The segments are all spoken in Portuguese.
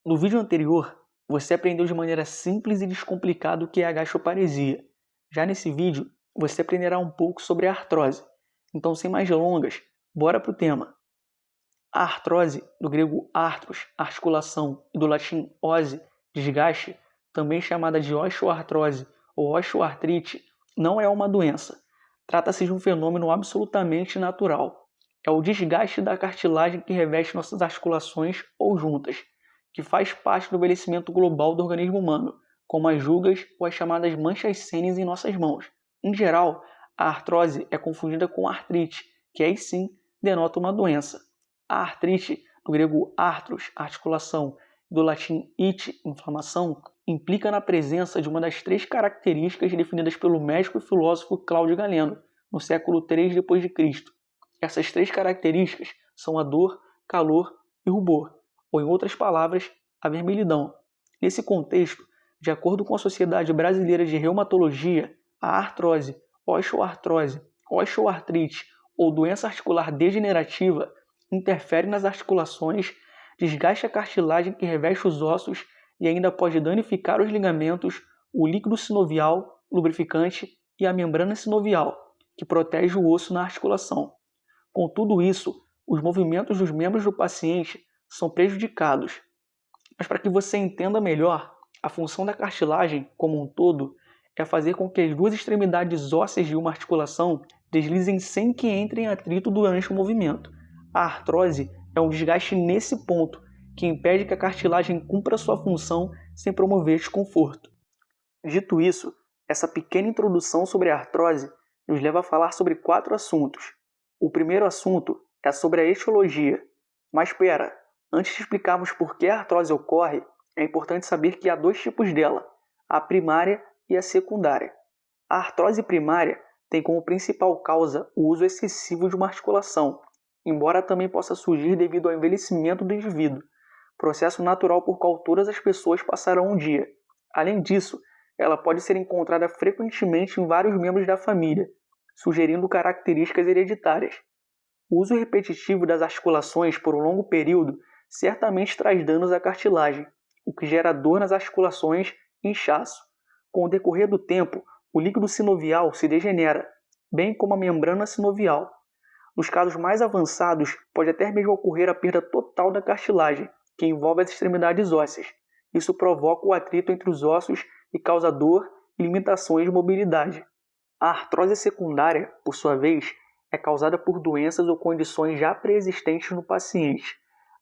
No vídeo anterior, você aprendeu de maneira simples e descomplicada o que é a gastroparesia. Já nesse vídeo, você aprenderá um pouco sobre a artrose. Então, sem mais delongas, bora pro tema. A artrose, do grego artros, articulação, e do latim ose, desgaste, também chamada de osteoartrose ou osteoartrite, não é uma doença. Trata-se de um fenômeno absolutamente natural. É o desgaste da cartilagem que reveste nossas articulações ou juntas, que faz parte do envelhecimento global do organismo humano, como as rugas ou as chamadas manchas sênias em nossas mãos. Em geral, a artrose é confundida com artrite, que aí sim denota uma doença. A artrite, do grego artros, articulação, do latim ite, inflamação, implica na presença de uma das três características definidas pelo médico e filósofo Cláudio Galeno, no século III d.C. Essas três características são a dor, calor e rubor, ou em outras palavras, a vermelhidão. Nesse contexto, de acordo com a Sociedade Brasileira de Reumatologia, a artrose, osteoartrose, osteoartrite ou doença articular degenerativa interfere nas articulações, desgasta a cartilagem que reveste os ossos e ainda pode danificar os ligamentos, o líquido sinovial, lubrificante e a membrana sinovial, que protege o osso na articulação. Com tudo isso, os movimentos dos membros do paciente são prejudicados. Mas para que você entenda melhor, a função da cartilagem como um todo é fazer com que as duas extremidades ósseas de uma articulação deslizem sem que entre em atrito durante o movimento. A artrose é um desgaste nesse ponto, que impede que a cartilagem cumpra sua função sem promover desconforto. Dito isso, essa pequena introdução sobre a artrose nos leva a falar sobre 4 assuntos. O primeiro assunto é sobre a etiologia. Mas espera, antes de explicarmos por que a artrose ocorre, é importante saber que há 2 tipos dela, a primária e a secundária. A artrose primária tem como principal causa o uso excessivo de uma articulação, embora também possa surgir devido ao envelhecimento do indivíduo, processo natural por qual todas as pessoas passarão um dia. Além disso, ela pode ser encontrada frequentemente em vários membros da família, sugerindo características hereditárias. O uso repetitivo das articulações por um longo período certamente traz danos à cartilagem, o que gera dor nas articulações e inchaço. Com o decorrer do tempo, o líquido sinovial se degenera, bem como a membrana sinovial. Nos casos mais avançados, pode até mesmo ocorrer a perda total da cartilagem, que envolve as extremidades ósseas. Isso provoca o atrito entre os ossos e causa dor e limitações de mobilidade. A artrose secundária, por sua vez, é causada por doenças ou condições já pré-existentes no paciente.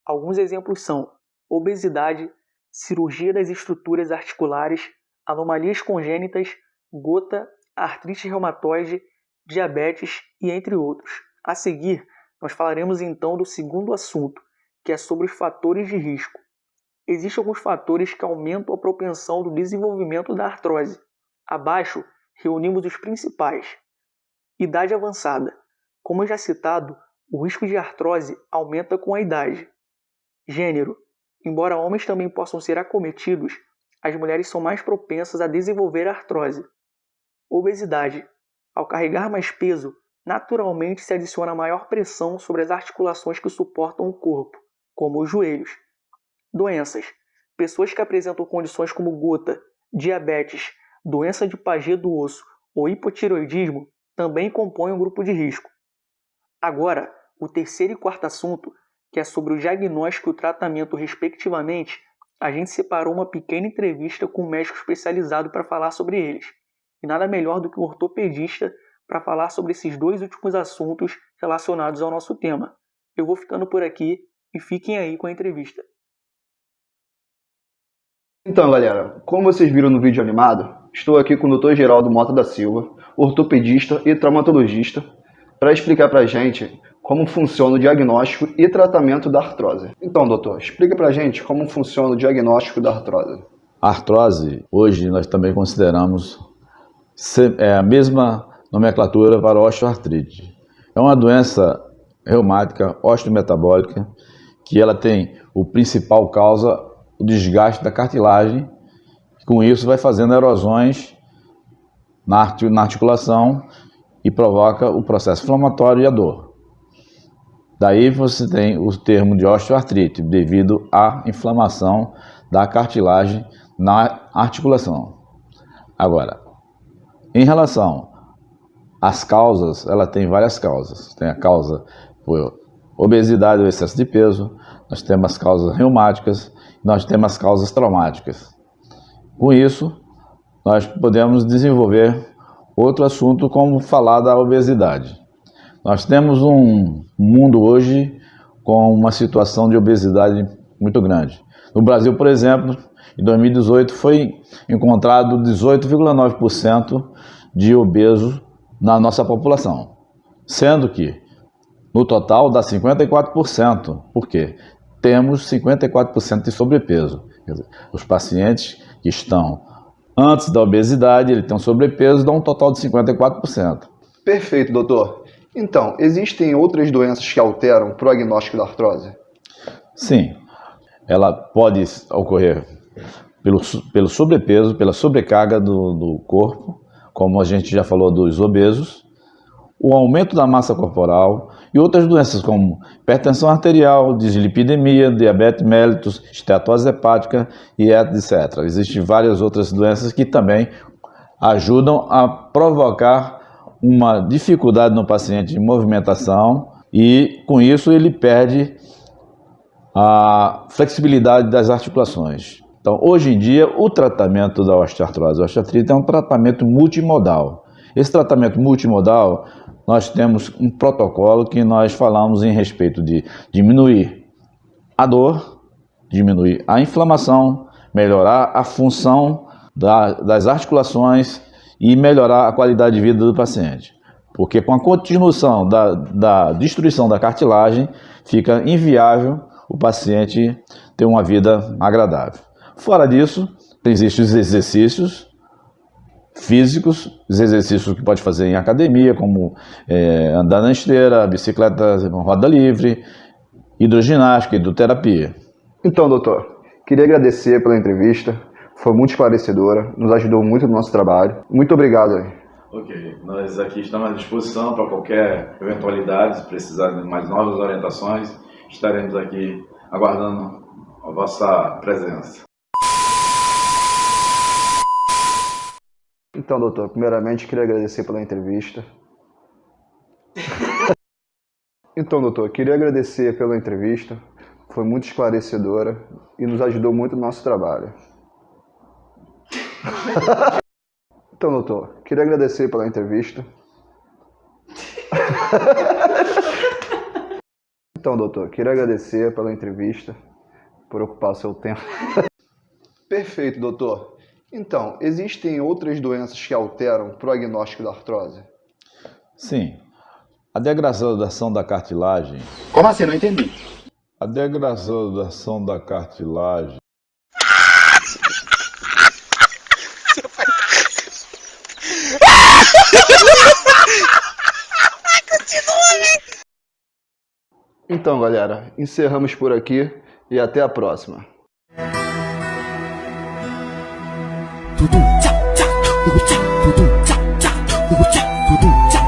Alguns exemplos são obesidade, cirurgia das estruturas articulares, anomalias congênitas, gota, artrite reumatoide, diabetes e entre outros. A seguir, nós falaremos então do segundo assunto, que é sobre os fatores de risco. Existem alguns fatores que aumentam a propensão do desenvolvimento da artrose. Abaixo, reunimos os principais. Idade avançada. Como já citado, o risco de artrose aumenta com a idade. Gênero. Embora homens também possam ser acometidos, as mulheres são mais propensas a desenvolver artrose. Obesidade. Ao carregar mais peso, naturalmente se adiciona maior pressão sobre as articulações que suportam o corpo, como os joelhos. Doenças. Pessoas que apresentam condições como gota, diabetes, doença de Paget do osso ou hipotireoidismo também compõem um grupo de risco. Agora, o terceiro e quarto assunto, que é sobre o diagnóstico e o tratamento respectivamente, a gente separou uma pequena entrevista com um médico especializado para falar sobre eles. E nada melhor do que um ortopedista para falar sobre esses 2 últimos assuntos relacionados ao nosso tema. Eu vou ficando por aqui e fiquem aí com a entrevista. Então, galera, como vocês viram no vídeo animado, estou aqui com o Dr. Geraldo Mota da Silva, ortopedista e traumatologista, para explicar para a gente como funciona o diagnóstico e tratamento da artrose. Então, doutor, explica para a gente como funciona o diagnóstico da artrose. A artrose, hoje, nós também consideramos a mesma nomenclatura para a osteoartrite. É uma doença reumática osteometabólica que ela tem o principal causa o desgaste da cartilagem. Com isso vai fazendo erosões na articulação e provoca o processo inflamatório e a dor. Daí você tem o termo de osteoartrite, devido à inflamação da cartilagem na articulação. Agora, em relação às causas, ela tem várias causas. Tem a causa por obesidade ou excesso de peso, nós temos as causas reumáticas, nós temos as causas traumáticas. Com isso, nós podemos desenvolver outro assunto como falar da obesidade. Nós temos um mundo hoje com uma situação de obesidade muito grande. No Brasil, por exemplo, em 2018 foi encontrado 18,9% de obesos na nossa população, sendo que no total dá 54%. Por quê? Temos 54% de sobrepeso. Quer dizer, os pacientes que estão antes da obesidade, ele tem um sobrepeso, dá um total de 54%. Perfeito, doutor. Então, existem outras doenças que alteram o prognóstico da artrose? Sim, ela pode ocorrer pelo sobrepeso, pela sobrecarga do corpo, como a gente já falou dos obesos, o aumento da massa corporal e outras doenças como hipertensão arterial, dislipidemia, diabetes mellitus, esteatose hepática e etc. Existem várias outras doenças que também ajudam a provocar uma dificuldade no paciente de movimentação e, com isso, ele perde a flexibilidade das articulações. Então, hoje em dia, o tratamento da osteoartrose, a osteoartrite é um tratamento multimodal. Esse tratamento multimodal, nós temos um protocolo que nós falamos em respeito de diminuir a dor, diminuir a inflamação, melhorar a função das articulações e melhorar a qualidade de vida do paciente. Porque com a continuação da destruição da cartilagem, fica inviável o paciente ter uma vida agradável. Fora disso, existem os exercícios físicos, os exercícios que pode fazer em academia, como andar na esteira, bicicleta, roda livre, hidroginástica, hidroterapia. Então, doutor, queria agradecer pela entrevista, foi muito esclarecedora, nos ajudou muito no nosso trabalho. Muito obrigado. Ok, nós aqui estamos à disposição para qualquer eventualidade, se precisar de mais novas orientações, estaremos aqui aguardando a vossa presença. Então, doutor, primeiramente queria agradecer pela entrevista. Foi muito esclarecedora e nos ajudou muito no nosso trabalho. Então, doutor, queria agradecer pela entrevista. Por ocupar o seu tempo. Perfeito, doutor. Então, existem outras doenças que alteram o prognóstico da artrose? Sim. A degradação da cartilagem... Como assim? Não entendi. A degradação da cartilagem... Então, galera, encerramos por aqui e até a próxima. Tudum, tchá, tchá, tudum, tchá, tudum, tchá, tchá, tudum, tchá, tudum, tchá.